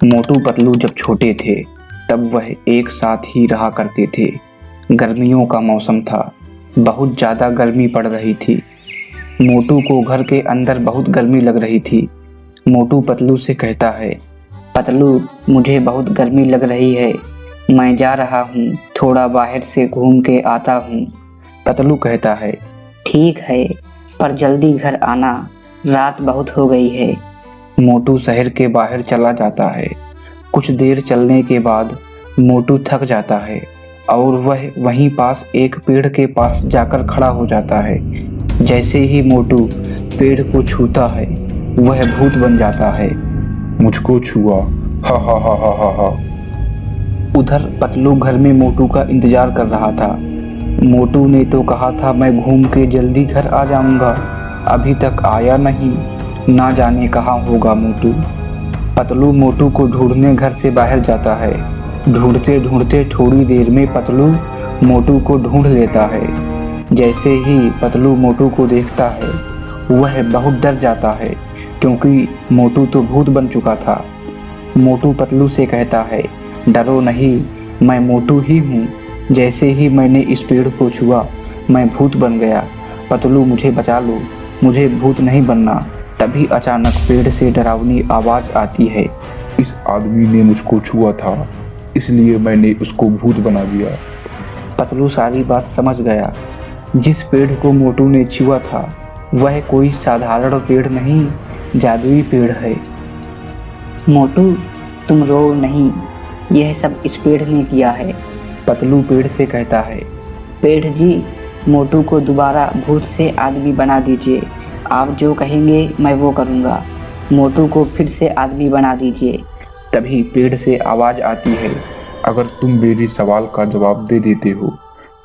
मोटू पतलू जब छोटे थे तब वह एक साथ ही रहा करते थे। गर्मियों का मौसम था, बहुत ज़्यादा गर्मी पड़ रही थी। मोटू को घर के अंदर बहुत गर्मी लग रही थी। मोटू पतलू से कहता है, पतलू मुझे बहुत गर्मी लग रही है, मैं जा रहा हूँ, थोड़ा बाहर से घूम के आता हूँ। पतलू कहता है, ठीक है, पर जल्दी घर आना, रात बहुत हो गई है। मोटू शहर के बाहर चला जाता है। कुछ देर चलने के बाद मोटू थक जाता है और वह वहीं पास एक पेड़ के पास जाकर खड़ा हो जाता है। जैसे ही मोटू पेड़ को छूता है वह भूत बन जाता है। मुझको छुआ, हा हा हा हा हा हा। उधर पतलू घर में मोटू का इंतजार कर रहा था। मोटू ने तो कहा था मैं घूम के जल्दी घर आ जाऊंगा, अभी तक आया नहीं, ना जाने कहाँ होगा मोटू। पतलू मोटू को ढूंढने घर से बाहर जाता है। ढूंढते ढूंढते थोड़ी देर में पतलू मोटू को ढूंढ लेता है। जैसे ही पतलू मोटू को देखता है वह बहुत डर जाता है, क्योंकि मोटू तो भूत बन चुका था। मोटू पतलू से कहता है, डरो नहीं, मैं मोटू ही हूँ। जैसे ही मैंने इस पेड़ को छुआ मैं भूत बन गया। पतलू मुझे बचा लो, मुझे भूत नहीं बनना। तभी अचानक पेड़ से डरावनी आवाज़ आती है, इस आदमी ने मुझको छुआ था, इसलिए मैंने उसको भूत बना दिया। पतलू सारी बात समझ गया। जिस पेड़ को मोटू ने छुआ था वह कोई साधारण पेड़ नहीं, जादुई पेड़ है। मोटू तुम रो नहीं, यह सब इस पेड़ ने किया है। पतलू पेड़ से कहता है, पेड़ जी, मोटू को दोबारा भूत से आदमी बना दीजिए, आप जो कहेंगे मैं वो करूँगा। मोटू को फिर से आदमी बना दीजिए। तभी पेड़ से आवाज़ आती है, अगर तुम मेरी सवाल का जवाब दे देते हो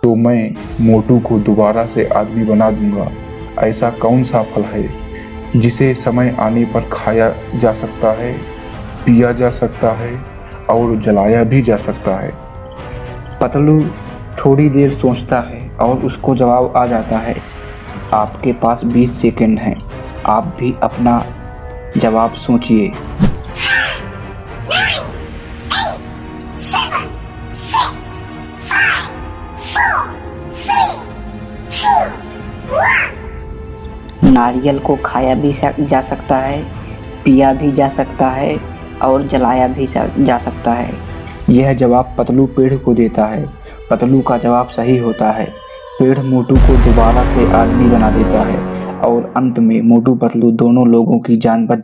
तो मैं मोटू को दोबारा से आदमी बना दूंगा। ऐसा कौन सा फल है जिसे समय आने पर खाया जा सकता है, पिया जा सकता है और जलाया भी जा सकता है? पतलू थोड़ी देर सोचता है और उसको जवाब आ जाता है, आपके पास 20 सेकंड हैं, आप भी अपना जवाब सोचिए। नारियल को खाया भी जा सकता है, पिया भी जा सकता है और जलाया भी जा सकता है। यह जवाब पतलू पेड़ को देता है। पतलू का जवाब सही होता है। पेड़ मोटू को दोबारा से आदमी बना देता है और अंत में मोटू पतलू दोनों लोगों की जान बच